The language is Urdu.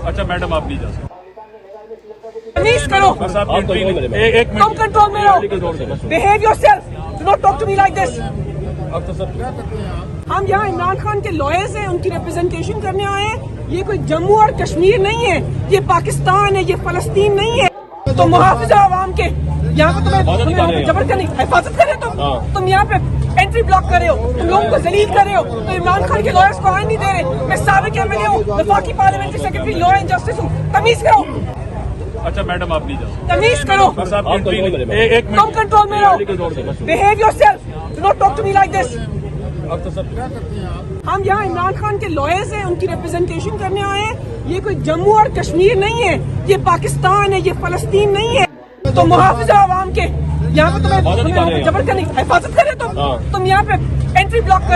اچھا میڈم آپ نہیں جا سکتے. تمیز کرو. ایک تم کنٹرول میں رہو. Behave yourself. Do not talk to me like this. ہم یہاں عمران خان کے لائرز ہیں, ان کی ریپرزنٹیشن کرنے آئے ہیں. یہ کوئی جموں اور کشمیر نہیں ہے, یہ پاکستان ہے, یہ فلسطین نہیں ہے. تو محافظ عوام کے یہاں پہ تمہیں جبر کرنے حفاظت کر رہے ہو. تم یہاں پہ انٹری بلاک کر رہے ہو, تم لوگوں کو ذلیل کر رہے ہو. تو عمران خان کے لائرز کو آئین نہیں دے رہے. میں سابق MLA ہوں, وفاقی parliamentary secretary law and justice ہوں. تمیز کرو. اچھا میڈم آپ نہیں جا سکتے. تمیز کرو. تم کنٹرول میں رہو. Behave yourself. Do not talk to me like this. ہم یہاں عمران خان کے لائرز ہیں, ان کی ریپرزنٹیشن کرنے آئے ہیں. یہ کوئی جموں اور کشمیر نہیں ہے, یہ پاکستان ہے, یہ فلسطین نہیں ہے. تو محافظ عوام کے یہاں پہ تمہیں جبر کرنے حفاظت کر رہے ہو. تم یہاں پہ انٹری بلاک کر